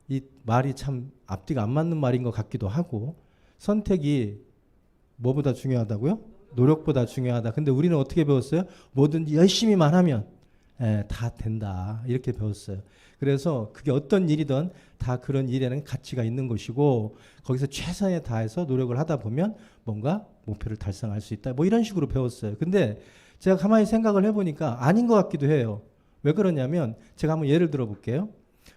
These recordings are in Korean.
이 말이 참 앞뒤가 안 맞는 말인 것 같기도 하고, 선택이 뭐보다 중요하다고요? 노력보다 중요하다. 근데 우리는 어떻게 배웠어요? 뭐든지 열심히만 하면 다 된다. 이렇게 배웠어요. 그래서 그게 어떤 일이든 다 그런 일에는 가치가 있는 것이고, 거기서 최선을 다해서 노력을 하다 보면 뭔가 목표를 달성할 수 있다. 뭐 이런 식으로 배웠어요. 근데 제가 가만히 생각을 해보니까 아닌 것 같기도 해요. 왜 그러냐면 제가 한번 예를 들어 볼게요.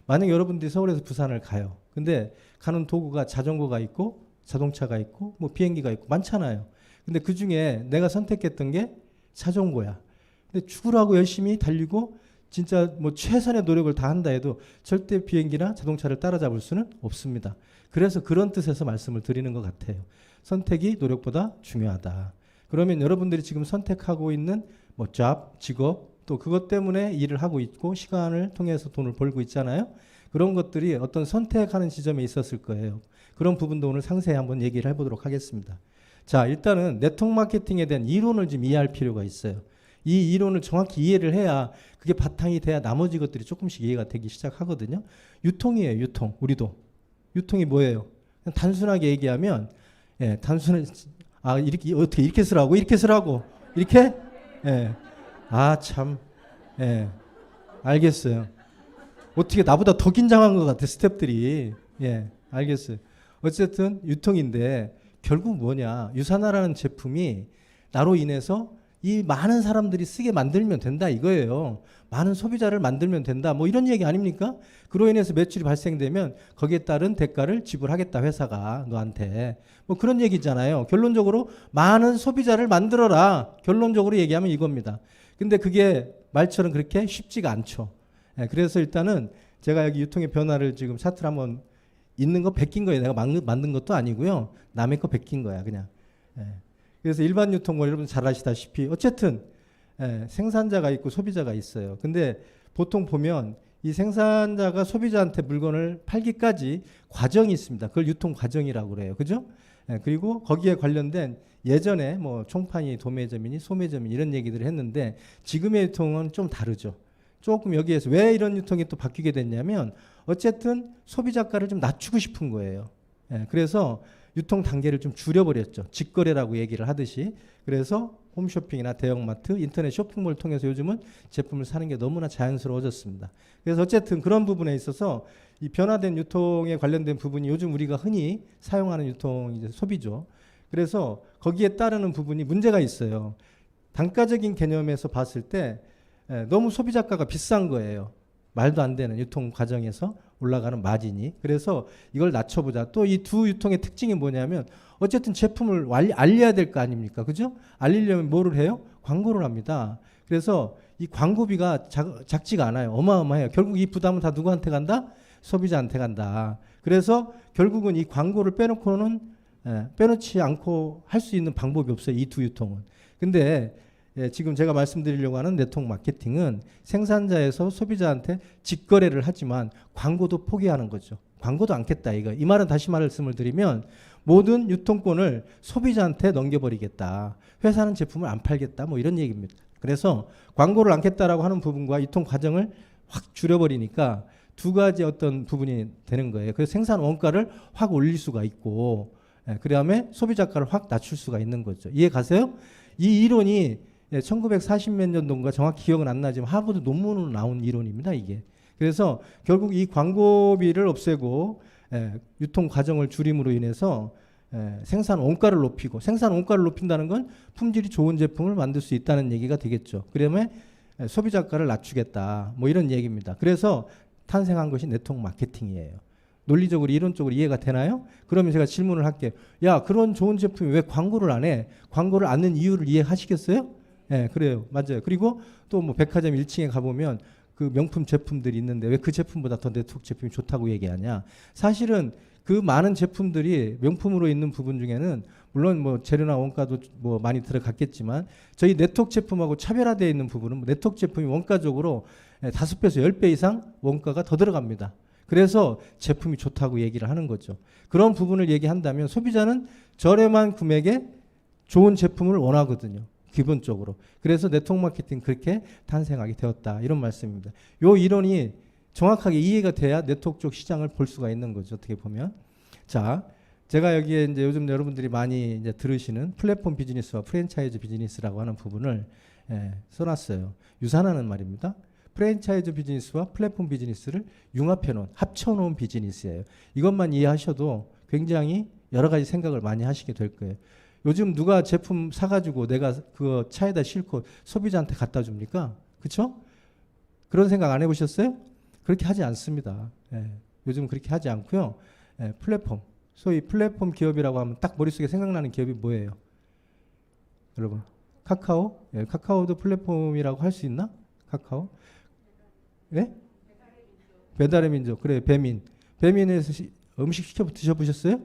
만약 여러분들이 서울에서 부산을 가요. 근데 가는 도구가 자전거가 있고 자동차가 있고 뭐 비행기가 있고 많잖아요. 근데 그 중에 내가 선택했던 게 자전거야. 근데 죽으라고 열심히 달리고 진짜 뭐 최선의 노력을 다 한다 해도 절대 비행기나 자동차를 따라잡을 수는 없습니다. 그래서 그런 뜻에서 말씀을 드리는 것 같아요. 선택이 노력보다 중요하다. 그러면 여러분들이 지금 선택하고 있는 뭐 잡, 직업, 또 그것 때문에 일을 하고 있고 시간을 통해서 돈을 벌고 있잖아요. 그런 것들이 어떤 선택하는 지점에 있었을 거예요. 그런 부분도 오늘 상세히 한번 얘기를 해보도록 하겠습니다. 자, 일단은 네트워크 마케팅에 대한 이론을 좀 이해할 필요가 있어요. 이 이론을 정확히 이해를 해야 그게 바탕이 돼야 나머지 것들이 조금씩 이해가 되기 시작하거든요. 유통이에요, 유통. 우리도. 유통이 뭐예요? 그냥 단순하게 얘기하면, 단순한, 이렇게, 어떻게 이렇게 쓰라고? 이렇게 쓰라고? 이렇게? 참, 알겠어요. 어떻게 나보다 더 긴장한 것 같아, 스태프들이. 알겠어요. 어쨌든 유통인데 결국 뭐냐. 유산화라는 제품이 나로 인해서 이 많은 사람들이 쓰게 만들면 된다 이거예요. 많은 소비자를 만들면 된다. 뭐 이런 얘기 아닙니까? 그로 인해서 매출이 발생되면 거기에 따른 대가를 지불하겠다 회사가 너한테. 뭐 그런 얘기잖아요. 결론적으로 많은 소비자를 만들어라. 결론적으로 얘기하면 이겁니다. 근데 그게 말처럼 그렇게 쉽지가 않죠. 그래서 일단은 제가 여기 유통의 변화를 지금 차트를 한번 있는 거 베낀 거예요. 내가 만든 것도 아니고요. 남의 거 베낀 거야 그냥. 그래서 일반 유통권 여러분 잘 아시다시피 어쨌든 생산자가 있고 소비자가 있어요. 근데 보통 보면 이 생산자가 소비자한테 물건을 팔기까지 과정이 있습니다. 그걸 유통 과정이라고 그래요. 그죠? 그리고 거기에 관련된 예전에 뭐 총판이 도매점이니 소매점이니 이런 얘기들을 했는데 지금의 유통은 좀 다르죠. 조금 여기에서 왜 이런 유통이 또 바뀌게 됐냐면 어쨌든 소비자가를 좀 낮추고 싶은 거예요. 그래서 유통 단계를 좀 줄여버렸죠. 직거래라고 얘기를 하듯이. 그래서 홈쇼핑이나 대형마트, 인터넷 쇼핑몰을 통해서 요즘은 제품을 사는 게 너무나 자연스러워졌습니다. 그래서 어쨌든 그런 부분에 있어서 이 변화된 유통에 관련된 부분이 요즘 우리가 흔히 사용하는 유통 이제 소비죠. 그래서 거기에 따르는 부분이 문제가 있어요. 단가적인 개념에서 봤을 때 너무 소비자가가 비싼 거예요. 말도 안 되는 유통 과정에서 올라가는 마진이. 그래서 이걸 낮춰보자. 또 이 두 유통의 특징이 뭐냐면 어쨌든 제품을 알려야 될 거 아닙니까? 그죠? 알리려면 뭐를 해요? 광고를 합니다. 그래서 이 광고비가 작지가 않아요. 어마어마해요. 결국 이 부담은 다 누구한테 간다? 소비자한테 간다. 그래서 결국은 이 광고를 빼놓지 않고 할 수 있는 방법이 없어요. 이 두 유통은. 근데 지금 제가 말씀드리려고 하는 네트워크 마케팅은 생산자에서 소비자한테 직거래를 하지만 광고도 포기하는 거죠. 광고도 않겠다 이거. 이 말은 다시 말씀을 드리면 모든 유통권을 소비자한테 넘겨버리겠다. 회사는 제품을 안 팔겠다. 뭐 이런 얘기입니다. 그래서 광고를 않겠다라고 하는 부분과 유통 과정을 확 줄여버리니까 두 가지 어떤 부분이 되는 거예요. 그래서 생산 원가를 확 올릴 수가 있고 그 다음에 소비자가를 확 낮출 수가 있는 거죠. 이해 가세요? 이 이론이 1940 몇 년도인가 정확히 기억은 안 나지만 하버드 논문으로 나온 이론입니다. 이게. 그래서 결국 이 광고비를 없애고 유통 과정을 줄임으로 인해서 생산 원가를 높이고 생산 원가를 높인다는 건 품질이 좋은 제품을 만들 수 있다는 얘기가 되겠죠. 그러면 소비자가를 낮추겠다. 뭐 이런 얘기입니다. 그래서 탄생한 것이 네트워크 마케팅이에요. 논리적으로 이론적으로 이해가 되나요? 그러면 제가 질문을 할게요. 야, 그런 좋은 제품이 왜 광고를 안 해? 광고를 않는 이유를 이해하시겠어요? 그래요. 맞아요. 그리고 또 뭐 백화점 1층에 가보면 그 명품 제품들이 있는데 왜 그 제품보다 더 네트워크 제품이 좋다고 얘기하냐? 사실은 그 많은 제품들이 명품으로 있는 부분 중에는 물론 뭐 재료나 원가도 뭐 많이 들어갔겠지만 저희 네트워크 제품하고 차별화되어 있는 부분은 네트워크 제품이 원가적으로 5배에서 10배 이상 원가가 더 들어갑니다. 그래서 제품이 좋다고 얘기를 하는 거죠. 그런 부분을 얘기한다면 소비자는 저렴한 금액에 좋은 제품을 원하거든요. 기본적으로. 그래서 네트워크 마케팅 그렇게 탄생하게 되었다. 이런 말씀입니다. 요 이론이 정확하게 이해가 돼야 네트워크 쪽 시장을 볼 수가 있는 거죠. 어떻게 보면. 자, 제가 여기에 이제 요즘 여러분들이 많이 이제 들으시는 플랫폼 비즈니스와 프랜차이즈 비즈니스라고 하는 부분을 써놨어요. 유사하는 말입니다. 프랜차이즈 비즈니스와 플랫폼 비즈니스를 융합해 놓은, 합쳐 놓은 비즈니스예요. 이것만 이해하셔도 굉장히 여러 가지 생각을 많이 하시게 될 거예요. 요즘 누가 제품 사가지고 내가 그 차에다 싣고 소비자한테 갖다 줍니까? 그렇죠? 그런 생각 안 해보셨어요? 그렇게 하지 않습니다. 요즘 그렇게 하지 않고요. 플랫폼, 소위 플랫폼 기업이라고 하면 딱 머릿속에 생각나는 기업이 뭐예요? 여러분, 카카오? 카카오도 플랫폼이라고 할 수 있나? 카카오? 예? 배달의 민족. 그래, 배민. 배민에서 음식 시켜 드셔보셨어요?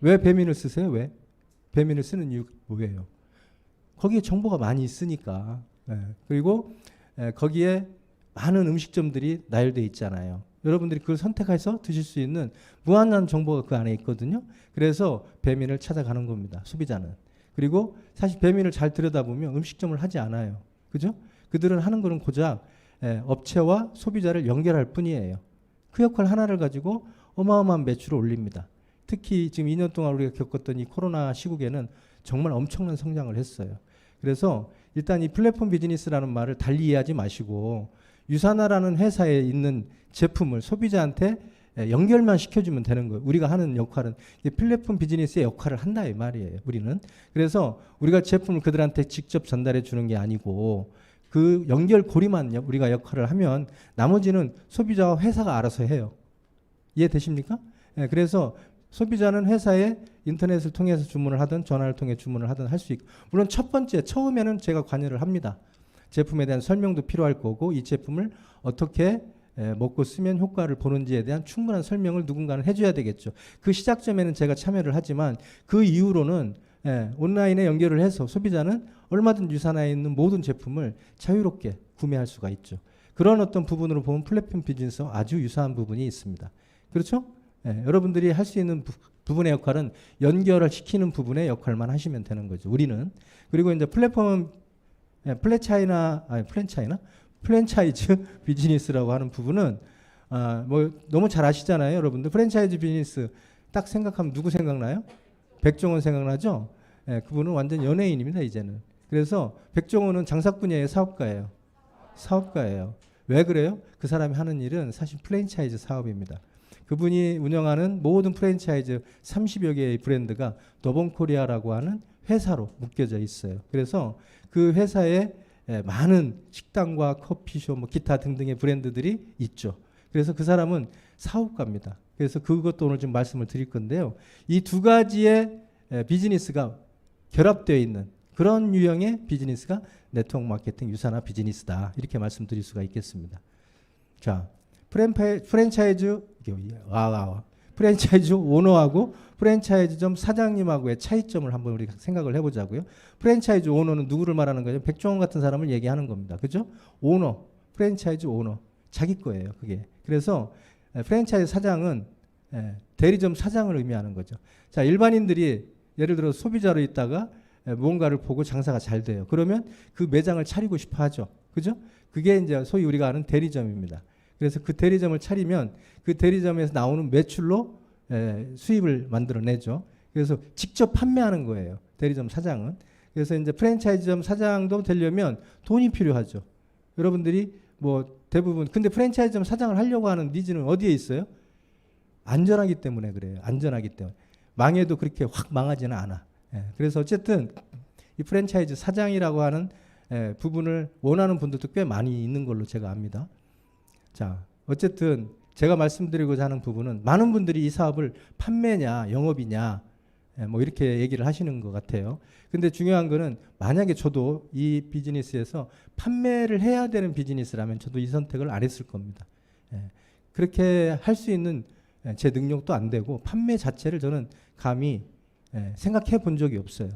왜 배민을 쓰세요? 왜? 배민을 쓰는 이유가 뭐예요? 거기에 정보가 많이 있으니까. 그리고 거기에 많은 음식점들이 나열되어 있잖아요. 여러분들이 그걸 선택해서 드실 수 있는 무한한 정보가 그 안에 있거든요. 그래서 배민을 찾아가는 겁니다. 소비자는. 그리고 사실 배민을 잘 들여다보면 음식점을 하지 않아요. 그죠? 그들은 하는 거는 고작 업체와 소비자를 연결할 뿐이에요. 그 역할 하나를 가지고 어마어마한 매출을 올립니다. 특히 지금 2년 동안 우리가 겪었던 이 코로나 시국에는 정말 엄청난 성장을 했어요. 그래서 일단 이 플랫폼 비즈니스라는 말을 달리 이해하지 마시고 유사나라는 회사에 있는 제품을 소비자한테 연결만 시켜주면 되는 거예요. 우리가 하는 역할은 플랫폼 비즈니스의 역할을 한다 이 말이에요. 우리는. 그래서 우리가 제품을 그들한테 직접 전달해 주는 게 아니고 그 연결고리만 우리가 역할을 하면 나머지는 소비자와 회사가 알아서 해요. 이해되십니까? 그래서 소비자는 회사에 인터넷을 통해서 주문을 하든 전화를 통해 주문을 하든 할 수 있고, 물론 첫 번째 처음에는 제가 관여를 합니다. 제품에 대한 설명도 필요할 거고 이 제품을 어떻게 먹고 쓰면 효과를 보는지에 대한 충분한 설명을 누군가는 해줘야 되겠죠. 그 시작점에는 제가 참여를 하지만 그 이후로는 온라인에 연결을 해서 소비자는 얼마든 유산화에 있는 모든 제품을 자유롭게 구매할 수가 있죠. 그런 어떤 부분으로 보면 플랫폼 비즈니스와 아주 유사한 부분이 있습니다. 그렇죠? 여러분들이 할 수 있는 부분의 역할은 연결을 시키는 부분의 역할만 하시면 되는 거죠. 우리는. 그리고 이제 플랫폼은 프랜차이즈 비즈니스라고 하는 부분은 뭐 너무 잘 아시잖아요, 여러분들. 프랜차이즈 비즈니스 딱 생각하면 누구 생각나요? 백종원 생각나죠? 그분은 완전 연예인입니다, 이제는. 그래서 백종원은 장사꾼이에요, 사업가예요? 사업가예요. 왜 그래요? 그 사람이 하는 일은 사실 프랜차이즈 사업입니다. 그분이 운영하는 모든 프랜차이즈 30여 개의 브랜드가 더본코리아라고 하는 회사로 묶여져 있어요. 그래서 그 회사에 많은 식당과 커피숍, 뭐 기타 등등의 브랜드들이 있죠. 그래서 그 사람은 사업가입니다. 그래서 그것도 오늘 좀 말씀을 드릴 건데요. 이 두 가지의 비즈니스가 결합되어 있는 그런 유형의 비즈니스가 네트워크 마케팅 유산화 비즈니스다. 이렇게 말씀드릴 수가 있겠습니다. 자, 프랜차이즈 오너하고 프랜차이즈점 사장님하고의 차이점을 한번 우리가 생각을 해보자고요. 프랜차이즈 오너는 누구를 말하는 거죠? 백종원 같은 사람을 얘기하는 겁니다. 그죠? 오너, 프랜차이즈 오너, 자기 거예요. 그게. 그래서 프랜차이즈 사장은 대리점 사장을 의미하는 거죠. 자, 일반인들이 예를 들어 소비자로 있다가 무언가를 보고 장사가 잘 돼요. 그러면 그 매장을 차리고 싶어 하죠. 그죠? 그게 이제 소위 우리가 아는 대리점입니다. 그래서 그 대리점을 차리면 그 대리점에서 나오는 매출로 수입을 만들어내죠. 그래서 직접 판매하는 거예요. 대리점 사장은. 그래서 이제 프랜차이즈점 사장도 되려면 돈이 필요하죠. 여러분들이 뭐 대부분 근데 프랜차이즈점 사장을 하려고 하는 니즈는 어디에 있어요? 안전하기 때문에 그래요. 안전하기 때문에. 망해도 그렇게 확 망하지는 않아. 그래서 어쨌든 이 프랜차이즈 사장이라고 하는 부분을 원하는 분들도 꽤 많이 있는 걸로 제가 압니다. 자, 어쨌든 제가 말씀드리고자 하는 부분은 많은 분들이 이 사업을 판매냐 영업이냐 뭐 이렇게 얘기를 하시는 것 같아요. 근데 중요한 거는 만약에 저도 이 비즈니스에서 판매를 해야 되는 비즈니스라면 저도 이 선택을 안 했을 겁니다. 그렇게 할 수 있는 제 능력도 안 되고 판매 자체를 저는 감히 생각해 본 적이 없어요.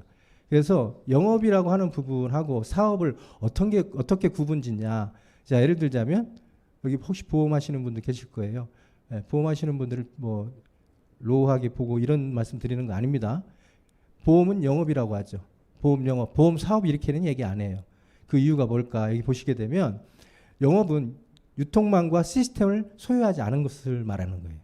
그래서 영업이라고 하는 부분하고 사업을 어떻게 구분짓냐. 자, 예를 들자면 여기 혹시 보험하시는 분들 계실 거예요. 보험하시는 분들을 뭐 로우하게 보고 이런 말씀 드리는 거 아닙니다. 보험은 영업이라고 하죠. 보험 영업, 보험 사업 이렇게는 얘기 안 해요. 그 이유가 뭘까? 여기 보시게 되면 영업은 유통망과 시스템을 소유하지 않은 것을 말하는 거예요.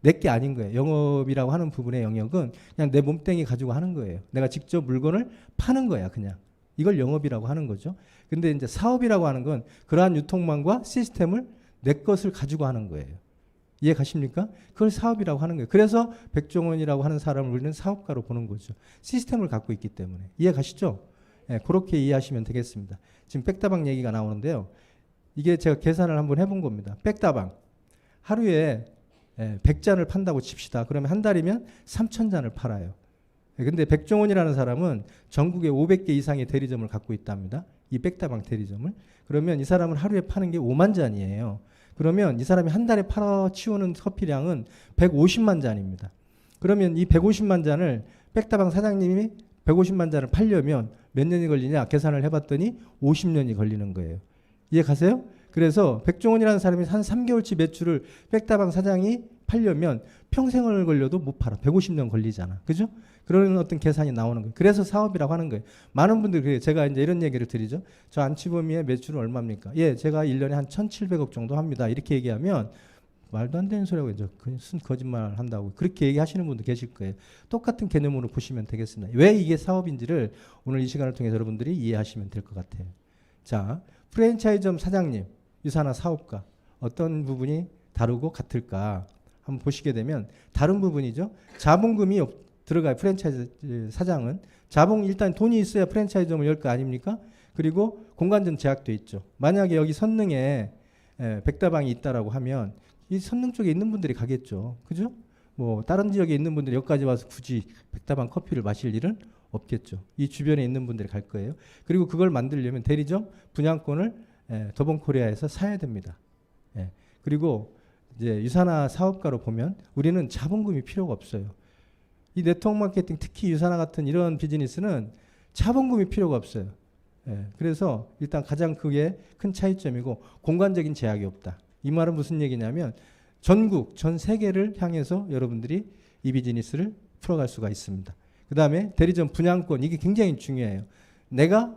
내게 아닌 거예요. 영업이라고 하는 부분의 영역은 그냥 내 몸뚱이 가지고 하는 거예요. 내가 직접 물건을 파는 거야, 그냥. 이걸 영업이라고 하는 거죠. 근데 이제 사업이라고 하는 건 그러한 유통망과 시스템을 내 것을 가지고 하는 거예요. 이해 가십니까? 그걸 사업이라고 하는 거예요. 그래서 백종원이라고 하는 사람을 우리는 사업가로 보는 거죠. 시스템을 갖고 있기 때문에. 이해 가시죠? 네, 그렇게 이해하시면 되겠습니다. 지금 백다방 얘기가 나오는데요. 이게 제가 계산을 한번 해본 겁니다. 백다방. 하루에 100잔을 판다고 칩시다. 그러면 한 달이면 3,000잔을 팔아요. 근데 백종원이라는 사람은 전국에 500개 이상의 대리점을 갖고 있답니다. 이 백다방 대리점을. 그러면 이 사람은 하루에 파는 게 5만 잔이에요. 그러면 이 사람이 한 달에 팔아치우는 커피량은 150만 잔입니다. 그러면 이 150만 잔을 백다방 사장님이 150만 잔을 팔려면 몇 년이 걸리냐 계산을 해봤더니 50년이 걸리는 거예요. 이해 가세요? 그래서 백종원이라는 사람이 한 3개월치 매출을 백다방 사장이 팔려면 평생을 걸려도 못 팔아. 150년 걸리잖아. 그죠? 그런 어떤 계산이 나오는 거예요. 그래서 사업이라고 하는 거예요. 많은 분들이 그래요. 제가 이제 이런 얘기를 드리죠. 저 안치범이의 매출은 얼마입니까? 예, 제가 1년에 한 1,700억 정도 합니다. 이렇게 얘기하면 말도 안 되는 소리라고 이제 순 거짓말 한다고 그렇게 얘기하시는 분도 계실 거예요. 똑같은 개념으로 보시면 되겠습니다. 왜 이게 사업인지를 오늘 이 시간을 통해서 여러분들이 이해하시면 될 것 같아요. 자, 프랜차이즈점 사장님, 유사나 사업가 어떤 부분이 다르고 같을까 한번 보시게 되면 다른 부분이죠. 자본금이 들어가요. 프랜차이즈 사장은 자본 일단 돈이 있어야 프랜차이즈점을 열 거 아닙니까? 그리고 공간전 제약도 있죠. 만약에 여기 선릉에 백다방이 있다라고 하면 이 선릉 쪽에 있는 분들이 가겠죠. 그죠? 뭐 다른 지역에 있는 분들이 여기까지 와서 굳이 백다방 커피를 마실 일은 없겠죠. 이 주변에 있는 분들이 갈 거예요. 그리고 그걸 만들려면 대리점 분양권을 더본코리아에서 사야 됩니다. 그리고 이제 유사나 사업가로 보면 우리는 자본금이 필요가 없어요. 이 네트워크 마케팅 특히 유사나 같은 이런 비즈니스는 자본금이 필요가 없어요. 그래서 일단 가장 그게 큰 차이점이고 공간적인 제약이 없다. 이 말은 무슨 얘기냐면 전국 전 세계를 향해서 여러분들이 이 비즈니스를 풀어갈 수가 있습니다. 그 다음에 대리점 분양권 이게 굉장히 중요해요. 내가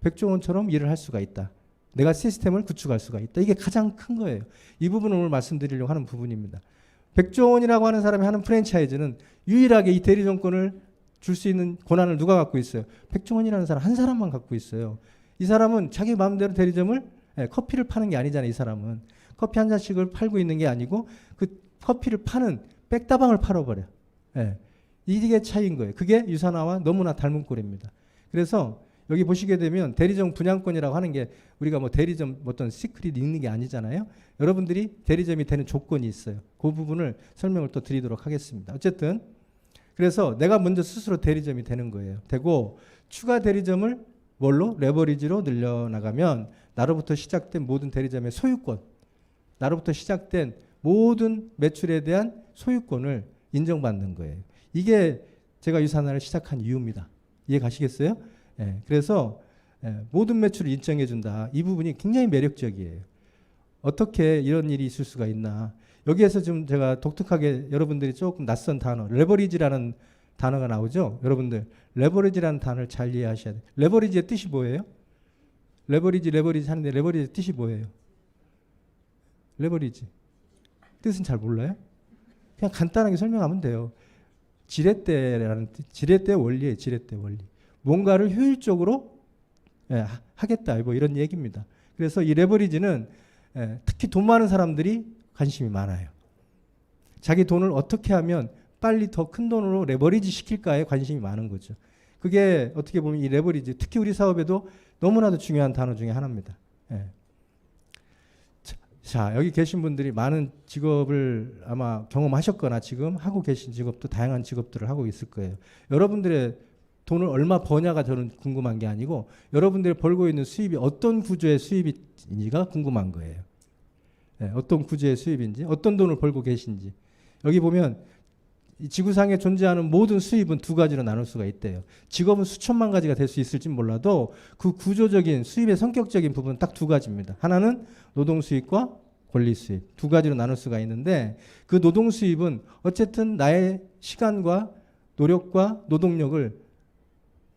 백종원처럼 일을 할 수가 있다. 내가 시스템을 구축할 수가 있다. 이게 가장 큰 거예요. 이 부분을 오늘 말씀드리려고 하는 부분입니다. 백종원이라고 하는 사람이 하는 프랜차이즈는 유일하게 이 대리점권을 줄 수 있는 권한을 누가 갖고 있어요? 백종원이라는 사람 한 사람만 갖고 있어요. 이 사람은 자기 마음대로 대리점을 커피를 파는 게 아니잖아요. 이 사람은 커피 한 잔씩을 팔고 있는 게 아니고 그 커피를 파는 백다방을 팔아버려. 이게 차이인 거예요. 그게 유사나와 너무나 닮은 꼴입니다. 그래서 여기 보시게 되면 대리점 분양권이라고 하는 게 우리가 뭐 대리점 어떤 시크릿이 있는 게 아니잖아요. 여러분들이 대리점이 되는 조건이 있어요. 그 부분을 설명을 또 드리도록 하겠습니다. 어쨌든 그래서 내가 먼저 스스로 대리점이 되는 거예요. 되고 추가 대리점을 뭘로? 레버리지로 늘려나가면 나로부터 시작된 모든 대리점의 소유권, 나로부터 시작된 모든 매출에 대한 소유권을 인정받는 거예요. 이게 제가 유사나를 시작한 이유입니다. 이해 가시겠어요? 그래서 모든 매출을 인정해 준다. 이 부분이 굉장히 매력적이에요. 어떻게 이런 일이 있을 수가 있나. 여기에서 좀 제가 독특하게 여러분들이 조금 낯선 단어 레버리지라는 단어가 나오죠. 여러분들 레버리지라는 단어를 잘 이해하셔야 돼요. 레버리지의 뜻이 뭐예요? 레버리지 하는데 레버리지의 뜻이 뭐예요? 레버리지 뜻은 잘 몰라요? 그냥 간단하게 설명하면 돼요. 지렛대라는 뜻, 지렛대 원리예요. 지렛대 원리. 뭔가를 효율적으로 하겠다 뭐 이런 얘기입니다. 그래서 이 레버리지는 특히 돈 많은 사람들이 관심이 많아요. 자기 돈을 어떻게 하면 빨리 더 큰 돈으로 레버리지 시킬까에 관심이 많은 거죠. 그게 어떻게 보면 이 레버리지 특히 우리 사업에도 너무나도 중요한 단어 중에 하나입니다. 자, 여기 계신 분들이 많은 직업을 아마 경험하셨거나 지금 하고 계신 직업도 다양한 직업들을 하고 있을 거예요. 여러분들의 돈을 얼마 버냐가 저는 궁금한 게 아니고 여러분들이 벌고 있는 수입이 어떤 구조의 수입인지가 궁금한 거예요. 어떤 구조의 수입인지, 어떤 돈을 벌고 계신지. 여기 보면 이 지구상에 존재하는 모든 수입은 두 가지로 나눌 수가 있대요. 직업은 수천만 가지가 될 수 있을지 몰라도 그 구조적인 수입의 성격적인 부분은 딱 두 가지입니다. 하나는 노동 수입과 권리 수입. 두 가지로 나눌 수가 있는데 그 노동 수입은 어쨌든 나의 시간과 노력과 노동력을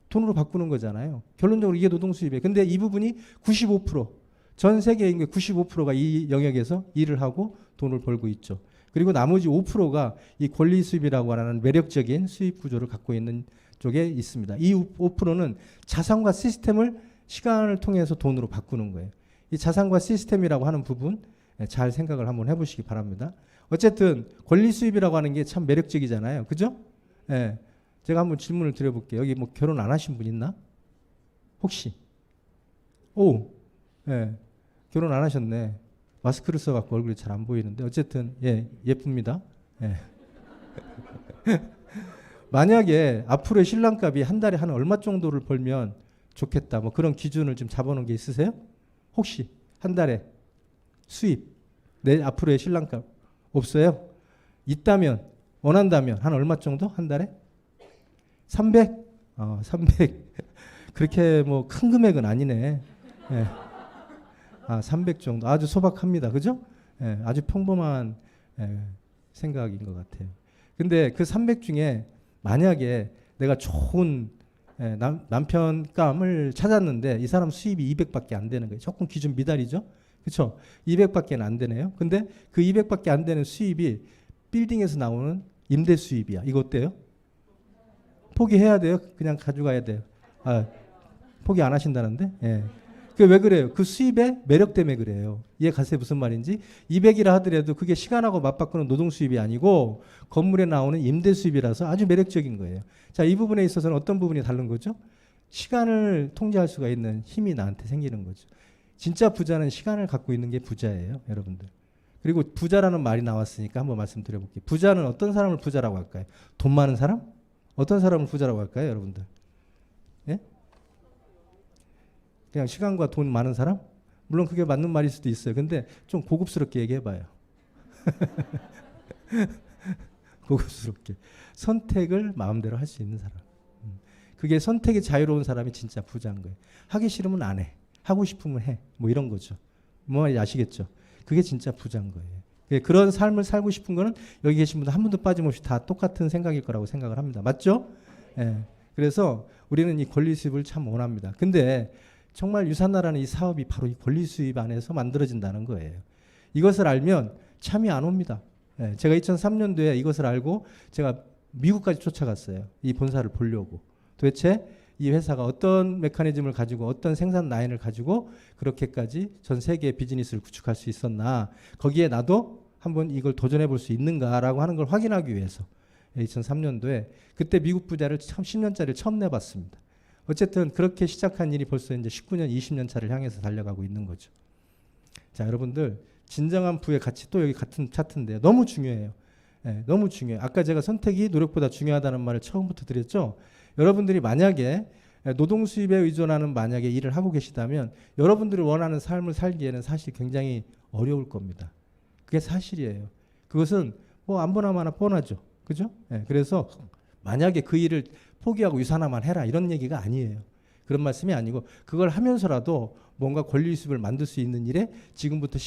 돈으로 바꾸는 거잖아요. 결론적으로 이게 노동 수입이에요. 근데 이 부분이 95%, 전 세계 인구의 95%가 이 영역에서 일을 하고 돈을 벌고 있죠. 그리고 나머지 5%가 이 권리 수입이라고 하는 매력적인 수입 구조를 갖고 있는 쪽에 있습니다. 이 5%는 자산과 시스템을 시간을 통해서 돈으로 바꾸는 거예요. 이 자산과 시스템이라고 하는 부분 잘 생각을 한번 해보시기 바랍니다. 어쨌든 권리 수입이라고 하는 게 참 매력적이잖아요. 그죠? 예. 제가 한번 질문을 드려볼게요. 여기 뭐 결혼 안 하신 분 있나? 혹시? 오, 예. 결혼 안 하셨네. 마스크를 써갖고 얼굴이 잘 안 보이는데 어쨌든 예, 예쁩니다. 예. 만약에 앞으로의 신랑값이 한 달에 한 얼마 정도를 벌면 좋겠다. 뭐 그런 기준을 좀 잡아놓은 게 있으세요? 혹시 한 달에 수입 내 앞으로의 신랑값 없어요? 있다면 원한다면 한 얼마 정도 한 달에? 300? 300 그렇게 뭐 큰 금액은 아니네. 예. 300 정도 아주 소박합니다. 그죠? 예, 아주 평범한 생각인 것 같아요. 근데 그 300 중에 만약에 내가 좋은 남편감을 찾았는데 이 사람 수입이 200밖에 안 되는 거예요. 조금 기준 미달이죠. 그렇죠? 200밖에 안 되네요. 근데 그 200밖에 안 되는 수입이 빌딩에서 나오는 임대 수입이야. 이거 어때요? 포기해야 돼요? 그냥 가져가야 돼요? 포기 안 하신다는데? 예. 그 왜 그래요? 그 수입의 매력 때문에 그래요. 이해 가세요? 무슨 말인지? 200이라 하더라도 그게 시간하고 맞바꾸는 노동 수입이 아니고 건물에 나오는 임대 수입이라서 아주 매력적인 거예요. 자, 이 부분에 있어서는 어떤 부분이 다른 거죠? 시간을 통제할 수가 있는 힘이 나한테 생기는 거죠. 진짜 부자는 시간을 갖고 있는 게 부자예요, 여러분들. 그리고 부자라는 말이 나왔으니까 한번 말씀드려볼게요. 부자는 어떤 사람을 부자라고 할까요? 돈 많은 사람? 어떤 사람을 부자라고 할까요, 여러분들? 예? 그냥 시간과 돈 많은 사람? 물론 그게 맞는 말일 수도 있어요. 근데 좀 고급스럽게 얘기해봐요. 고급스럽게. 선택을 마음대로 할 수 있는 사람. 그게 선택이 자유로운 사람이 진짜 부자인 거예요. 하기 싫으면 안 해. 하고 싶으면 해. 뭐 이런 거죠. 뭐 말인지 아시겠죠? 그게 진짜 부자인 거예요. 그런 삶을 살고 싶은 거는 여기 계신 분들 한 분도 빠짐없이 다 똑같은 생각일 거라고 생각을 합니다. 맞죠? 예. 그래서 우리는 이 권리 수입을 참 원합니다. 근데 정말 유산나라는 이 사업이 바로 이 권리 수입 안에서 만들어진다는 거예요. 이것을 알면 참이 안 옵니다. 예, 제가 2003년도에 이것을 알고 제가 미국까지 쫓아갔어요. 이 본사를 보려고. 도대체 이 회사가 어떤 메커니즘을 가지고 어떤 생산 라인을 가지고 그렇게까지 전 세계의 비즈니스를 구축할 수 있었나. 거기에 나도 한번 이걸 도전해 볼 수 있는가라고 하는 걸 확인하기 위해서 2003년도에 그때 미국 부자를 참 10년짜리를 처음 내봤습니다. 어쨌든 그렇게 시작한 일이 벌써 이제 19년, 20년 차를 향해서 달려가고 있는 거죠. 자, 여러분들 진정한 부의 가치 또 여기 같은 차트인데요. 너무 중요해요. 네, 너무 중요해요. 아까 제가 선택이 노력보다 중요하다는 말을 처음부터 드렸죠. 여러분들이 만약에 노동 수입에 의존하는 만약에 일을 하고 계시다면 여러분들이 원하는 삶을 살기에는 사실 굉장히 어려울 겁니다. 그게 사실이에요. 그것은 뭐 안 보나마나 뻔하죠. 그죠? 네, 그래서 만약에 그 일을 포기하고 유산화만 해라 이런 얘기가 아니에요. 그런 말씀이 아니고 그걸 하면서라도 뭔가 권리 수입을 만들 수 있는 일에 지금부터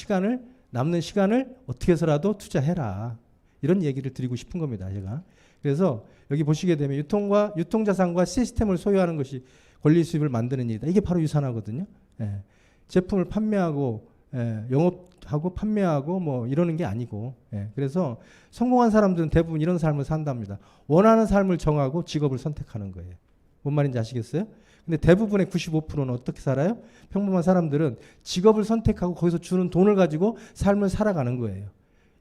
남는 시간을 어떻게 해서라도 투자해라. 이런 얘기를 드리고 싶은 겁니다. 제가. 그래서 여기 보시게 되면 유통자산과 시스템을 소유하는 것이 권리 수입을 만드는 일이다. 이게 바로 유산화거든요. 예. 제품을 판매하고 영업하고 판매하고 뭐 이러는 게 아니고 그래서 성공한 사람들은 대부분 이런 삶을 산답니다. 원하는 삶을 정하고 직업을 선택하는 거예요. 뭔 말인지 아시겠어요? 근데 대부분의 95%는 어떻게 살아요? 평범한 사람들은 직업을 선택하고 거기서 주는 돈을 가지고 삶을 살아가는 거예요.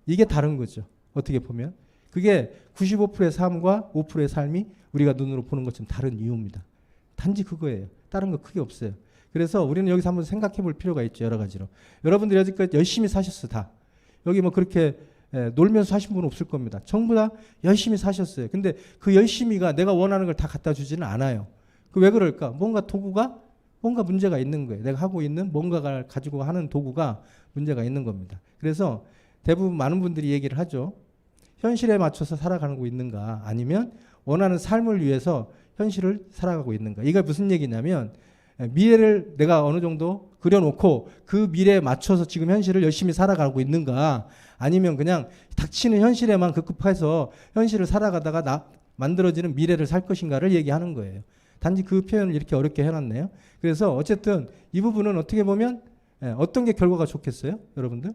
이게 다른 거죠. 어떻게 보면. 그게 95%의 삶과 5%의 삶이 우리가 눈으로 보는 것처럼 다른 이유입니다. 단지 그거예요. 다른 거 크게 없어요. 그래서 우리는 여기서 한번 생각해 볼 필요가 있죠. 여러 가지로. 여러분들이 여지까지 열심히 사셨어. 다. 여기 뭐 그렇게 놀면서 사신 분은 없을 겁니다. 전부 다 열심히 사셨어요. 근데 그 열심히가 내가 원하는 걸 다 갖다 주지는 않아요. 그 왜 그럴까? 뭔가 문제가 있는 거예요. 내가 하고 있는 뭔가를 가지고 하는 도구가 문제가 있는 겁니다. 그래서 대부분 많은 분들이 얘기를 하죠. 현실에 맞춰서 살아가고 있는가 아니면 원하는 삶을 위해서 현실을 살아가고 있는가. 이게 무슨 얘기냐면 미래를 내가 어느 정도 그려놓고 그 미래에 맞춰서 지금 현실을 열심히 살아가고 있는가 아니면 그냥 닥치는 현실에만 급급해서 현실을 살아가다가 만들어지는 미래를 살 것인가를 얘기하는 거예요. 단지 그 표현을 이렇게 어렵게 해놨네요. 그래서 어쨌든 이 부분은 어떻게 보면 어떤 게 결과가 좋겠어요? 여러분들?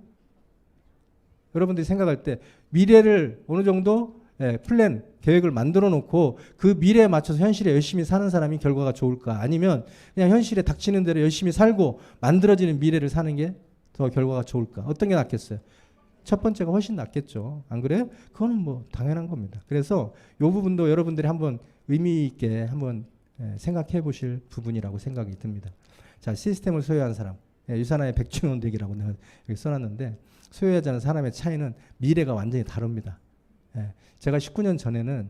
여러분들이 생각할 때 미래를 어느 정도 플랜, 계획을 만들어 놓고 그 미래에 맞춰서 현실에 열심히 사는 사람이 결과가 좋을까? 아니면 그냥 현실에 닥치는 대로 열심히 살고 만들어지는 미래를 사는 게 더 결과가 좋을까? 어떤 게 낫겠어요? 첫 번째가 훨씬 낫겠죠. 안 그래요? 그거는 뭐 당연한 겁니다. 그래서 이 부분도 여러분들이 한번 의미 있게 한번 생각해 보실 부분이라고 생각이 듭니다. 자, 시스템을 소유한 사람. 유산화의 백중원칙이라고 내가 여기 써놨는데 소유하지 않은 사람의 차이는 미래가 완전히 다릅니다. 제가 19년 전에는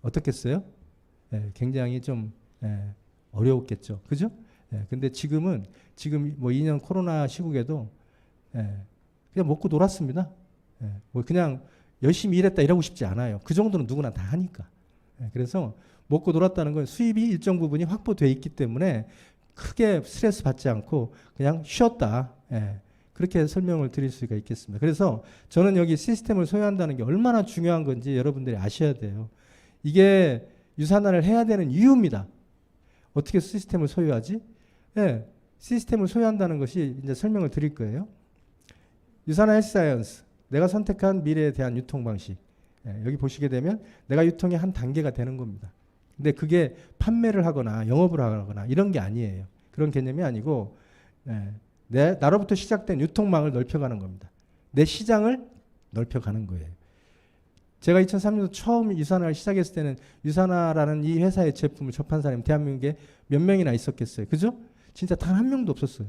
어떻겠어요? 굉장히 좀 어려웠겠죠. 그죠? 근데 지금 뭐 2년 코로나 시국에도 그냥 먹고 놀았습니다. 뭐 그냥 열심히 일했다 이러고 싶지 않아요. 그 정도는 누구나 다 하니까. 그래서 먹고 놀았다는 건 수입이 일정 부분이 확보돼 있기 때문에 크게 스트레스 받지 않고 그냥 쉬었다. 그렇게 설명을 드릴 수가 있겠습니다. 그래서 저는 여기 시스템을 소유한다는 게 얼마나 중요한 건지 여러분들이 아셔야 돼요. 이게 유산화를 해야 되는 이유입니다. 어떻게 시스템을 소유하지? 시스템을 소유한다는 것이 이제 설명을 드릴 거예요. 유산화 헬스 사이언스, 내가 선택한 미래에 대한 유통 방식. 여기 보시게 되면 내가 유통의 한 단계가 되는 겁니다. 근데 그게 판매를 하거나 영업을 하거나 이런 게 아니에요. 그런 개념이 아니고 나로부터 시작된 유통망을 넓혀가는 겁니다. 내 시장을 넓혀가는 거예요. 제가 2003년도 처음 유산화를 시작했을 때는 유산화라는 이 회사의 제품을 접한 사람이 대한민국에 몇 명이나 있었겠어요. 그죠? 진짜 단 한 명도 없었어요.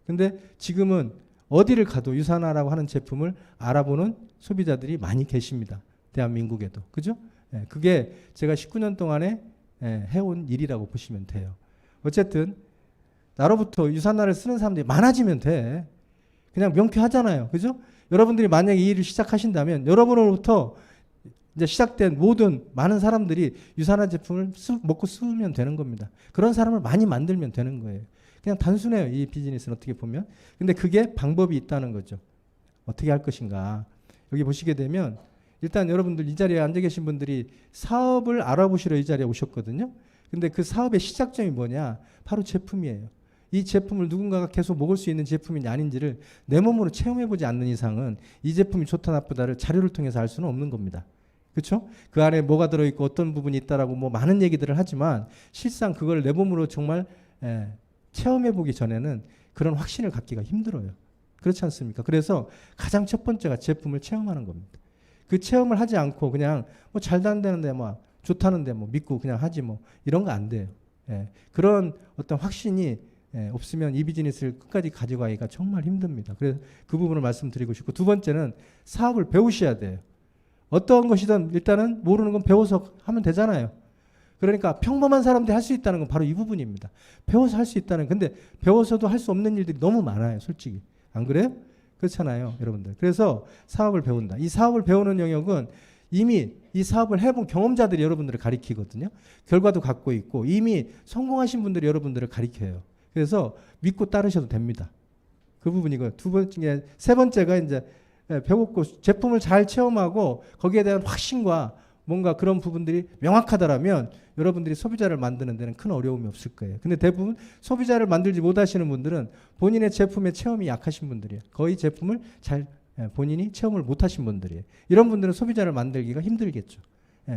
근데 지금은 어디를 가도 유산화라고 하는 제품을 알아보는 소비자들이 많이 계십니다. 대한민국에도. 그죠? 그게 제가 19년 동안에 해온 일이라고 보시면 돼요. 어쨌든 나로부터 유산화를 쓰는 사람들이 많아지면 돼. 그냥 명쾌하잖아요. 그죠? 여러분들이 만약에 이 일을 시작하신다면 여러분으로부터 이제 시작된 모든 많은 사람들이 유산화 제품을 먹고 쓰면 되는 겁니다. 그런 사람을 많이 만들면 되는 거예요. 그냥 단순해요. 이 비즈니스는 어떻게 보면. 근데 그게 방법이 있다는 거죠. 어떻게 할 것인가. 여기 보시게 되면 일단 여러분들 이 자리에 앉아 계신 분들이 사업을 알아보시러 이 자리에 오셨거든요. 근데 그 사업의 시작점이 뭐냐? 바로 제품이에요. 이 제품을 누군가가 계속 먹을 수 있는 제품이냐 아닌지를 내 몸으로 체험해보지 않는 이상은 이 제품이 좋다 나쁘다를 자료를 통해서 알 수는 없는 겁니다. 그렇죠? 그 안에 뭐가 들어있고 어떤 부분이 있다라고 뭐 많은 얘기들을 하지만 실상 그걸 내 몸으로 정말 체험해보기 전에는 그런 확신을 갖기가 힘들어요. 그렇지 않습니까? 그래서 가장 첫 번째가 제품을 체험하는 겁니다. 그 체험을 하지 않고 그냥 뭐 잘도 안 되는데 뭐 좋다는데 뭐 믿고 그냥 하지 뭐 이런 거 안 돼요. 그런 어떤 확신이 없으면 이 비즈니스를 끝까지 가져가기가 정말 힘듭니다. 그래서 그 부분을 말씀드리고 싶고 두 번째는 사업을 배우셔야 돼요. 어떤 것이든 일단은 모르는 건 배워서 하면 되잖아요. 그러니까 평범한 사람들이 할 수 있다는 건 바로 이 부분입니다. 배워서 할 수 있다는 근데 배워서도 할 수 없는 일들이 너무 많아요. 솔직히. 안 그래요? 그렇잖아요. 여러분들. 그래서 사업을 배운다. 이 사업을 배우는 영역은 이미 이 사업을 해본 경험자들이 여러분들을 가리키거든요. 결과도 갖고 있고 이미 성공하신 분들이 여러분들을 가리켜요. 그래서 믿고 따르셔도 됩니다. 그 부분이고요. 세 번째가 이제 배웠고 제품을 잘 체험하고 거기에 대한 확신과 뭔가 그런 부분들이 명확하다라면 여러분들이 소비자를 만드는 데는 큰 어려움이 없을 거예요. 근데 대부분 소비자를 만들지 못하시는 분들은 본인의 제품의 체험이 약하신 분들이에요. 거의 제품을 잘 본인이 체험을 못하신 분들이에요. 이런 분들은 소비자를 만들기가 힘들겠죠.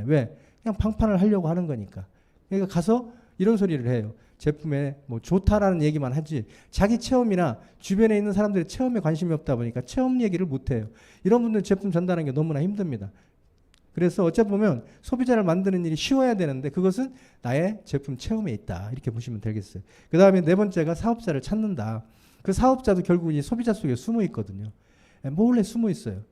왜? 그냥 방판을 하려고 하는 거니까. 그러니까 가서 이런 소리를 해요. 제품에 뭐 좋다라는 얘기만 하지 자기 체험이나 주변에 있는 사람들의 체험에 관심이 없다 보니까 체험 얘기를 못해요. 이런 분들은 제품 전달하는 게 너무나 힘듭니다. 그래서 어찌 보면 소비자를 만드는 일이 쉬워야 되는데 그것은 나의 제품 체험에 있다. 이렇게 보시면 되겠어요. 그 다음에 네 번째가 사업자를 찾는다. 그 사업자도 결국 이 소비자 속에 숨어 있거든요. 몰래 숨어 있어요.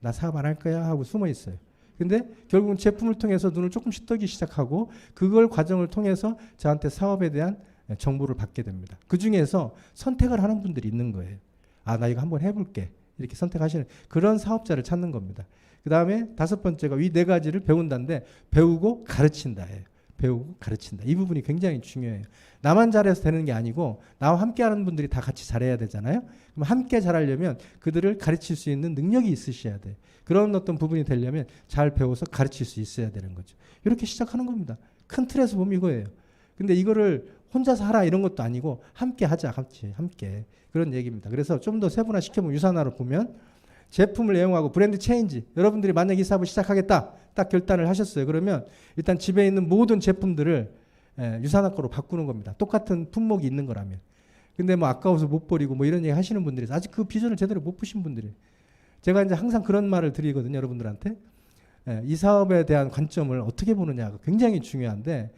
나 사업 안 할 거야 하고 숨어 있어요. 근데 결국은 제품을 통해서 눈을 조금씩 뜨기 시작하고 그걸 과정을 통해서 저한테 사업에 대한 정보를 받게 됩니다. 그 중에서 선택을 하는 분들이 있는 거예요. 아, 나 이거 한번 해볼게. 이렇게 선택하시는 그런 사업자를 찾는 겁니다. 그 다음에 다섯 번째가 이 네 가지를 배운다인데 배우고 가르친다예요. 배우고 가르친다. 이 부분이 굉장히 중요해요. 나만 잘해서 되는 게 아니고 나와 함께하는 분들이 다 같이 잘해야 되잖아요. 그럼 함께 잘하려면 그들을 가르칠 수 있는 능력이 있으셔야 돼요. 그런 어떤 부분이 되려면 잘 배워서 가르칠 수 있어야 되는 거죠. 이렇게 시작하는 겁니다. 큰 틀에서 보면 이거예요. 근데 이거를 혼자서 하라 이런 것도 아니고 함께 하자, 같이 함께 그런 얘기입니다. 그래서 좀 더 세분화 시켜보면 유산화로 보면 제품을 애용하고 브랜드 체인지. 여러분들이 만약 이 사업을 시작하겠다 딱 결단을 하셨어요. 그러면 일단 집에 있는 모든 제품들을 유산화 거로 바꾸는 겁니다. 똑같은 품목이 있는 거라면. 근데 뭐 아까워서 못 버리고 뭐 이런 얘기 하시는 분들이 아직 그 비전을 제대로 못 보신 분들이. 제가 이제 항상 그런 말을 드리거든요, 여러분들한테. 이 사업에 대한 관점을 어떻게 보느냐가 굉장히 중요한데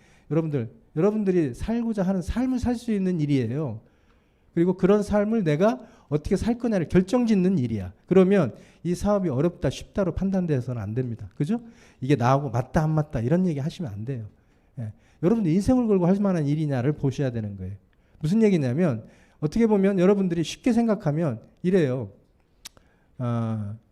여러분들이 살고자 하는 삶을 살 수 있는 일이에요. 그리고 그런 삶을 내가 어떻게 살 거냐를 결정짓는 일이야. 그러면 이 사업이 어렵다 쉽다로 판단돼서는 안 됩니다. 그죠? 이게 나하고 맞다 안 맞다 이런 얘기 하시면 안 돼요. 여러분들 인생을 걸고 할 만한 일이냐를 보셔야 되는 거예요. 무슨 얘기냐면 어떻게 보면 여러분들이 쉽게 생각하면 이래요.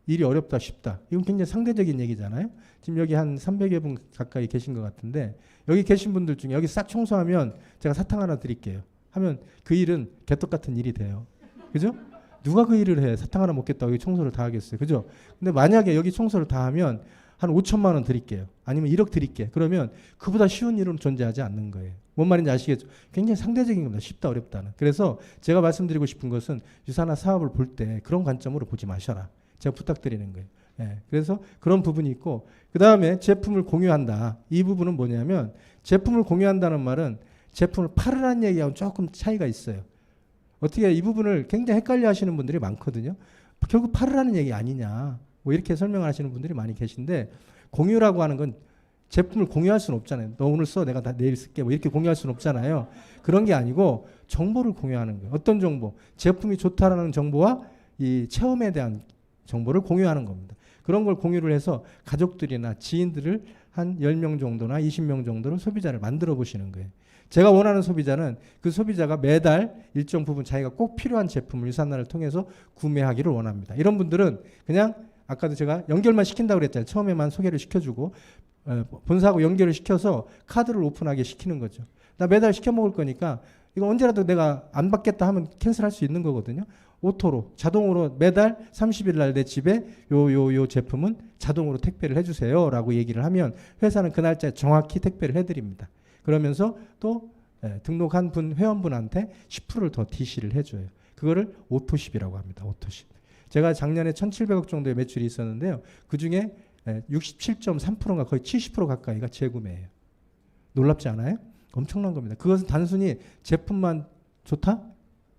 일이 어렵다 쉽다. 이건 굉장히 상대적인 얘기잖아요. 지금 여기 한 300여 분 가까이 계신 것 같은데 여기 계신 분들 중에 여기 싹 청소하면 제가 사탕 하나 드릴게요. 하면 그 일은 개떡 같은 일이 돼요. 그죠? 누가 그 일을 해? 사탕 하나 먹겠다고 여기 청소를 다 하겠어요. 그죠? 근데 만약에 여기 청소를 다 하면 한 5천만 원 드릴게요. 아니면 1억 드릴게요. 그러면 그보다 쉬운 일은 존재하지 않는 거예요. 뭔 말인지 아시겠죠? 굉장히 상대적인 겁니다. 쉽다 어렵다는. 그래서 제가 말씀드리고 싶은 것은 유산화 사업을 볼 때 그런 관점으로 보지 마셔라. 제가 부탁드리는 거예요. 그래서 그런 부분이 있고 그 다음에 제품을 공유한다. 이 부분은 뭐냐면 제품을 공유한다는 말은 제품을 팔으라는 얘기하고 조금 차이가 있어요. 어떻게 이 부분을 굉장히 헷갈려 하시는 분들이 많거든요. 결국 팔으라는 얘기 아니냐. 뭐 이렇게 설명하시는 분들이 많이 계신데 공유라고 하는 건 제품을 공유할 수는 없잖아요. 너 오늘 써 내가 다 내일 쓸게 뭐 이렇게 공유할 수는 없잖아요. 그런 게 아니고 정보를 공유하는 거예요. 어떤 정보? 제품이 좋다라는 정보와 이 체험에 대한 정보를 공유하는 겁니다. 그런 걸 공유를 해서 가족들이나 지인들을 한 10명 정도나 20명 정도로 소비자를 만들어 보시는 거예요. 제가 원하는 소비자는 그 소비자가 매달 일정 부분 자기가 꼭 필요한 제품을 유산화를 통해서 구매하기를 원합니다. 이런 분들은 그냥 아까도 제가 연결만 시킨다고 그랬잖아요. 처음에만 소개를 시켜주고 본사하고 연결을 시켜서 카드를 오픈하게 시키는 거죠. 나 매달 시켜 먹을 거니까 이거 언제라도 내가 안 받겠다 하면 캔슬할 수 있는 거거든요. 오토로 자동으로 매달 30일 날 내 집에 요 제품은 자동으로 택배를 해주세요 라고 얘기를 하면 회사는 그 날짜에 정확히 택배를 해드립니다. 그러면서 또 등록한 회원분한테 10%를 더 DC를 해줘요. 그거를 오토십이라고 합니다. 오토십. 제가 작년에 1,700억 정도의 매출이 있었는데요. 그중에 67.3%가 거의 70% 가까이가 재구매예요. 놀랍지 않아요? 엄청난 겁니다. 그것은 단순히 제품만 좋다?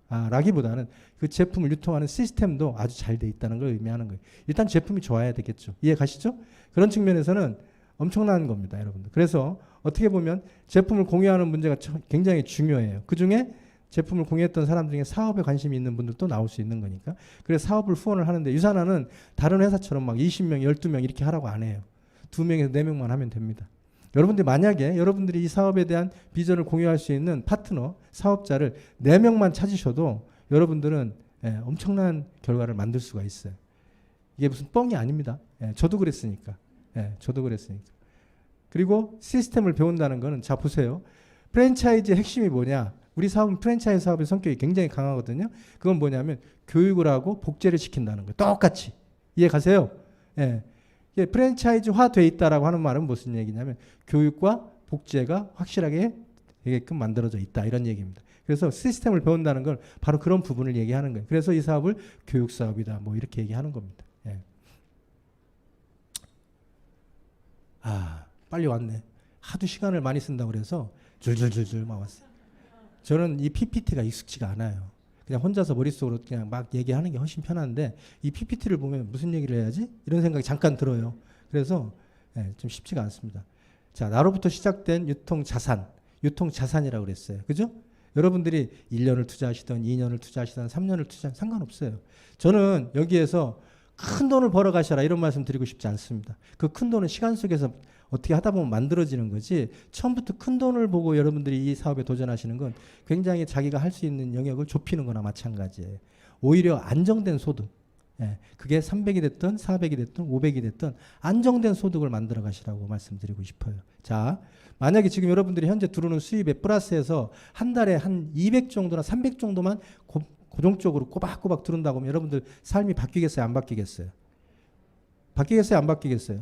라기보다는 그 제품을 유통하는 시스템도 아주 잘 돼 있다는 걸 의미하는 거예요. 일단 제품이 좋아야 되겠죠. 이해 가시죠? 그런 측면에서는 엄청난 겁니다, 여러분들. 그래서 어떻게 보면 제품을 공유하는 문제가 굉장히 중요해요. 그중에 제품을 공유했던 사람 중에 사업에 관심이 있는 분들도 나올 수 있는 거니까. 그래서 사업을 후원을 하는데 유산화는 다른 회사처럼 막 20명, 12명 이렇게 하라고 안 해요. 2명에서 4명만 하면 됩니다. 여러분들이 만약에 여러분들이 이 사업에 대한 비전을 공유할 수 있는 파트너, 사업자를 4명만 찾으셔도 여러분들은 엄청난 결과를 만들 수가 있어요. 이게 무슨 뻥이 아닙니다. 저도 그랬으니까. 저도 그랬으니까. 그리고 시스템을 배운다는 거는 자 보세요. 프랜차이즈의 핵심이 뭐냐? 우리 사업은 프랜차이즈 사업의 성격이 굉장히 강하거든요. 그건 뭐냐면 교육을 하고 복제를 시킨다는 거예요. 똑같이. 이해 가세요? 프랜차이즈화 돼 있다라고 하는 말은 무슨 얘기냐면 교육과 복제가 확실하게 되게끔 만들어져 있다 이런 얘기입니다. 그래서 시스템을 배운다는 걸 바로 그런 부분을 얘기하는 거예요. 그래서 이 사업을 교육 사업이다 뭐 이렇게 얘기하는 겁니다. 빨리 왔네. 하도 시간을 많이 쓴다고 그래서 줄줄줄줄 막 왔어요. 저는 이 PPT가 익숙지가 않아요. 그냥 혼자서 머릿속으로 그냥 막 얘기하는 게 훨씬 편한데 이 PPT를 보면 무슨 얘기를 해야지? 이런 생각이 잠깐 들어요. 그래서 좀 쉽지가 않습니다. 자, 나로부터 시작된 유통자산이라고 그랬어요. 그죠? 여러분들이 1년을 투자하시든 2년을 투자하시든 3년을 투자하시든 상관없어요. 저는 여기에서 큰 돈을 벌어 가셔라 이런 말씀 드리고 싶지 않습니다. 그 큰 돈은 시간 속에서 어떻게 하다 보면 만들어지는 거지 처음부터 큰 돈을 보고 여러분들이 이 사업에 도전하시는 건 굉장히 자기가 할 수 있는 영역을 좁히는 거나 마찬가지예요. 오히려 안정된 소득, 그게 300이 됐든 400이 됐든 500이 됐든 안정된 소득을 만들어 가시라고 말씀드리고 싶어요. 자, 만약에 지금 여러분들이 현재 들어오는 수입에 플러스해서 한 달에 한 200 정도나 300 정도만 고정적으로 꼬박꼬박 들은다고 하면 여러분들 삶이 바뀌겠어요? 안 바뀌겠어요? 바뀌겠어요? 안 바뀌겠어요?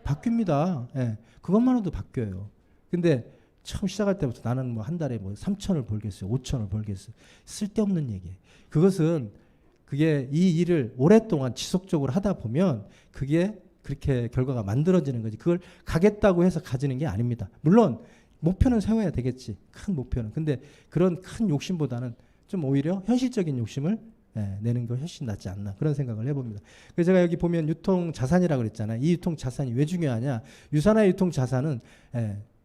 바뀝니다. 그것만으로도 바뀌어요. 근데 처음 시작할 때부터 나는 뭐 한 달에 뭐 3천을 벌겠어요. 5천을 벌겠어요. 쓸데없는 얘기예요. 그것은 그게 이 일을 오랫동안 지속적으로 하다 보면 그게 그렇게 결과가 만들어지는 거지. 그걸 가겠다고 해서 가지는 게 아닙니다. 물론 목표는 세워야 되겠지. 큰 목표는. 근데 그런 큰 욕심보다는 좀 오히려 현실적인 욕심을 내는 게 훨씬 낫지 않나 그런 생각을 해봅니다. 그래서 제가 여기 보면 유통 자산이라고 그랬잖아요. 이 유통 자산이 왜 중요하냐? 유산화 유통 자산은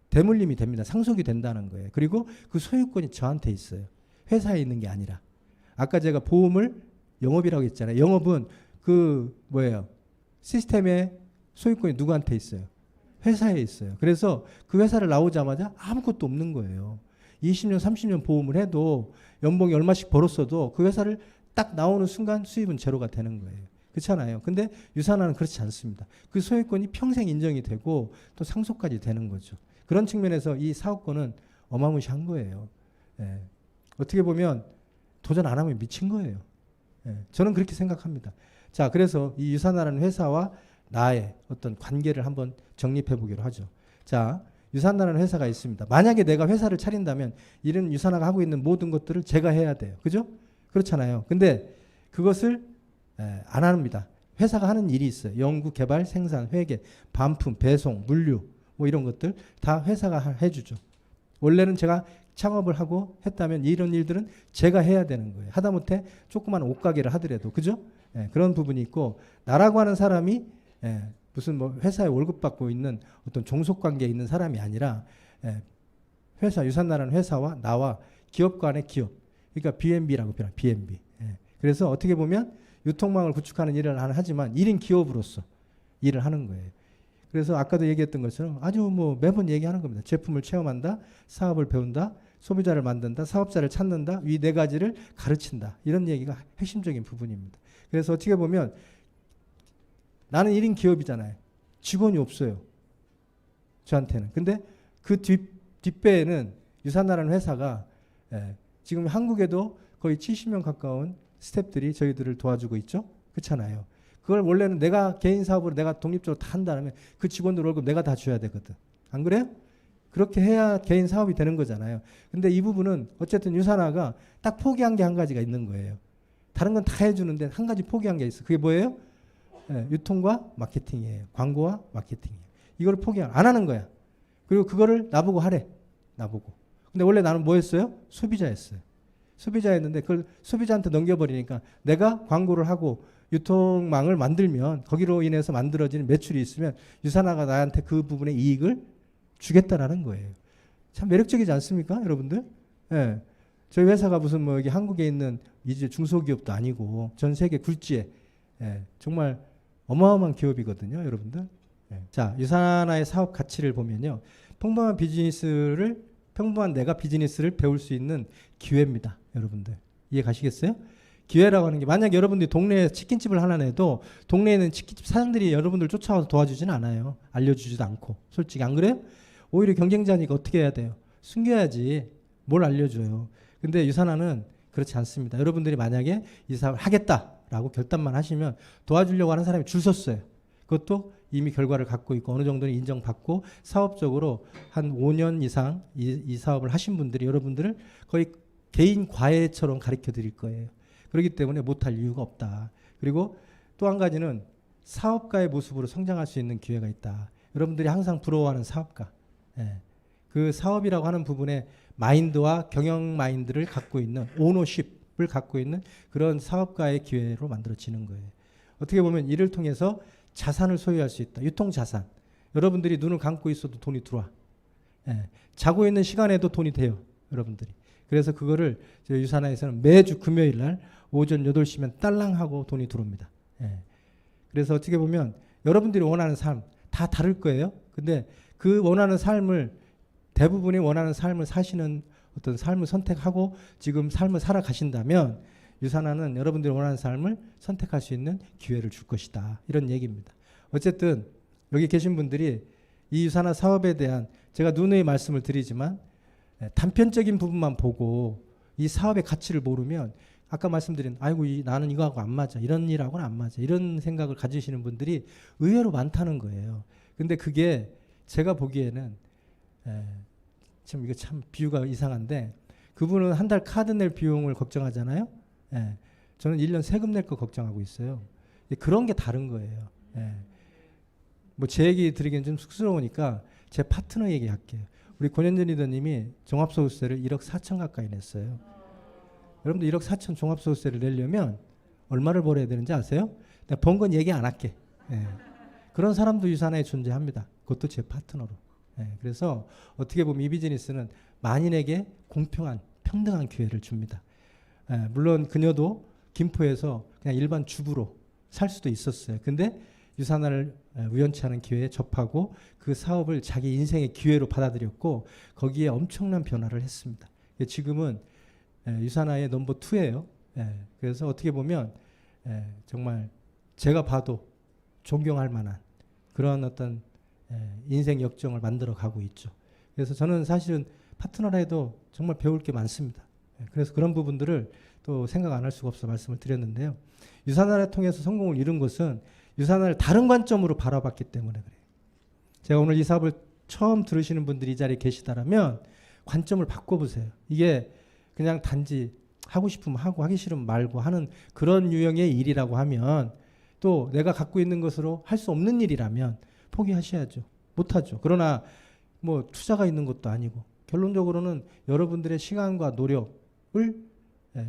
대물림이 됩니다. 상속이 된다는 거예요. 그리고 그 소유권이 저한테 있어요. 회사에 있는 게 아니라. 아까 제가 보험을 영업이라고 했잖아요. 영업은 그 뭐예요? 시스템의 소유권이 누구한테 있어요? 회사에 있어요. 그래서 그 회사를 나오자마자 아무것도 없는 거예요. 20년, 30년 보험을 해도 연봉이 얼마씩 벌었어도 그 회사를 딱 나오는 순간 수입은 제로가 되는 거예요. 그렇잖아요. 근데 유산화는 그렇지 않습니다. 그 소유권이 평생 인정이 되고 또 상속까지 되는 거죠. 그런 측면에서 이 사업권은 어마무시한 거예요. 어떻게 보면 도전 안 하면 미친 거예요. 저는 그렇게 생각합니다. 자, 그래서 이 유산화라는 회사와 나의 어떤 관계를 한번 정립해 보기로 하죠. 자, 유산화라는 회사가 있습니다. 만약에 내가 회사를 차린다면 이런 유산화가 하고 있는 모든 것들을 제가 해야 돼요. 그죠? 그렇잖아요. 근데 그것을 안 합니다. 회사가 하는 일이 있어요. 연구, 개발, 생산, 회계, 반품, 배송, 물류 뭐 이런 것들 다 회사가 해주죠. 원래는 제가 창업을 하고 했다면 이런 일들은 제가 해야 되는 거예요. 하다못해 조그만 옷가게를 하더라도 그죠? 그런 부분이 있고 나라고 하는 사람이 무슨 뭐 회사에 월급 받고 있는 어떤 종속 관계에 있는 사람이 아니라 회사 유산나라는 회사와 나와 기업 간의 기업 그러니까 B&B라고 표현해요. B&B. 그래서 어떻게 보면 유통망을 구축하는 일을 하지만 1인 기업으로서 일을 하는 거예요. 그래서 아까도 얘기했던 것처럼 아주 뭐 매번 얘기하는 겁니다. 제품을 체험한다, 사업을 배운다, 소비자를 만든다, 사업자를 찾는다, 이 네 가지를 가르친다. 이런 얘기가 핵심적인 부분입니다. 그래서 어떻게 보면 나는 1인 기업이잖아요. 직원이 없어요. 저한테는. 근데 그 뒷배에는 유산나라는 회사가 지금 한국에도 거의 70명 가까운 스태프들이 저희들을 도와주고 있죠. 그렇잖아요. 그걸 원래는 내가 개인 사업으로 내가 독립적으로 다 한다면 그 직원들 월급 내가 다 줘야 되거든. 안 그래요? 그렇게 해야 개인 사업이 되는 거잖아요. 근데 이 부분은 어쨌든 유산화가 딱 포기한 게 한 가지가 있는 거예요. 다른 건 다 해주는데 한 가지 포기한 게 있어요. 그게 뭐예요? 유통과 마케팅이에요. 광고와 마케팅이에요. 이걸 안 하는 거야. 그리고 그거를 나보고 하래. 나보고. 근데 원래 나는 뭐 했어요? 소비자였어요. 소비자였는데 그걸 소비자한테 넘겨버리니까 내가 광고를 하고 유통망을 만들면 거기로 인해서 만들어지는 매출이 있으면 유산화가 나한테 그 부분의 이익을 주겠다라는 거예요. 참 매력적이지 않습니까, 여러분들? 예. 저희 회사가 무슨 뭐 여기 한국에 있는 이제 중소기업도 아니고 전 세계 굴지에 정말 어마어마한 기업이거든요, 여러분들. 자, 유산화의 사업 가치를 보면요, 평범한 내가 비즈니스를 배울 수 있는 기회입니다, 여러분들. 이해 가시겠어요? 기회라고 하는 게 만약 여러분들이 동네에 치킨집을 하나 내도 동네에 있는 치킨집 사장들이 여러분들 쫓아와서 도와주지는 않아요. 알려주지도 않고. 솔직히 안 그래요? 오히려 경쟁자니까 어떻게 해야 돼요? 숨겨야지. 뭘 알려줘요. 근데 유산화는 그렇지 않습니다. 여러분들이 만약에 이 사업을 하겠다라고 결단만 하시면 도와주려고 하는 사람이 줄 섰어요. 그것도 이미 결과를 갖고 있고 어느 정도는 인정받고 사업적으로 한 5년 이상 이 사업을 하신 분들이 여러분들을 거의 개인 과외처럼 가르쳐 드릴 거예요. 그렇기 때문에 못할 이유가 없다. 그리고 또 한 가지는 사업가의 모습으로 성장할 수 있는 기회가 있다. 여러분들이 항상 부러워하는 사업가. 그 사업이라고 하는 부분에 마인드와 경영 마인드를 갖고 있는 오너십을 갖고 있는 그런 사업가의 기회로 만들어지는 거예요. 어떻게 보면 이를 통해서 자산을 소유할 수 있다. 유통자산. 여러분들이 눈을 감고 있어도 돈이 들어와. 자고 있는 시간에도 돈이 돼요. 여러분들이. 그래서 그거를 저희 유산화에서는 매주 금요일 날 오전 8시면 딸랑하고 돈이 들어옵니다. 그래서 어떻게 보면 여러분들이 원하는 삶 다 다를 거예요. 근데 그 원하는 삶을 대부분이 원하는 삶을 사시는 어떤 삶을 선택하고 지금 삶을 살아가신다면 유산화는 여러분들이 원하는 삶을 선택할 수 있는 기회를 줄 것이다. 이런 얘기입니다. 어쨌든 여기 계신 분들이 이 유산화 사업에 대한 제가 누누이 말씀을 드리지만 단편적인 부분만 보고 이 사업의 가치를 모르면 아까 말씀드린 아이고 나는 이거하고 안 맞아. 이런 일하고는 안 맞아. 이런 생각을 가지시는 분들이 의외로 많다는 거예요. 근데 그게 제가 보기에는 지금 이거 참 비유가 이상한데 그분은 한 달 카드 낼 비용을 걱정하잖아요. 예. 저는 1년 세금 낼 거 걱정하고 있어요. 그런 게 다른 거예요. 예. 뭐 제 얘기 드리기는 좀 쑥스러우니까 제 파트너 얘기할게요. 우리 권현진 리더님이 종합소득세를 1억 4천 가까이 냈어요. 여러분들 1억 4천 종합소득세를 내려면 얼마를 벌어야 되는지 아세요? 내가 번 건 얘기 안 할게. 예. 그런 사람도 유산에 존재합니다. 그것도 제 파트너로. 예. 그래서 어떻게 보면 이 비즈니스는 만인에게 공평한 평등한 기회를 줍니다. 예. 물론 그녀도 김포에서 그냥 일반 주부로 살 수도 있었어요. 근데 유산화를 우연치 않은 기회에 접하고 그 사업을 자기 인생의 기회로 받아들였고 거기에 엄청난 변화를 했습니다. 지금은 유산화의 넘버 2예요. 그래서 어떻게 보면 정말 제가 봐도 존경할 만한 그런 어떤 인생 역정을 만들어 가고 있죠. 그래서 저는 사실은 파트너라 해도 정말 배울 게 많습니다. 그래서 그런 부분들을 또 생각 안 할 수가 없어 말씀을 드렸는데요. 유산화를 통해서 성공을 이룬 것은 유산화를 다른 관점으로 바라봤기 때문에 그래요. 제가 오늘 이 사업을 처음 들으시는 분들이 이 자리에 계시다라면 관점을 바꿔보세요. 이게 그냥 단지 하고 싶으면 하고 하기 싫으면 말고 하는 그런 유형의 일이라고 하면 또 내가 갖고 있는 것으로 할 수 없는 일이라면 포기하셔야죠. 못하죠. 그러나 뭐 투자가 있는 것도 아니고 결론적으로는 여러분들의 시간과 노력을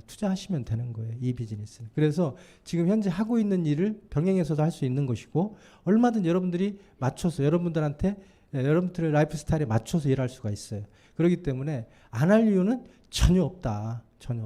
투자하시면 되는 거예요. 이 비즈니스는. 그래서 지금 현재 하고 있는 일을 병행해서도 할 수 있는 것이고 얼마든 여러분들이 맞춰서 여러분들한테 여러분들의 라이프 스타일에 맞춰서 일할 수가 있어요. 그렇기 때문에 안 할 이유는 전혀 없다. 전혀.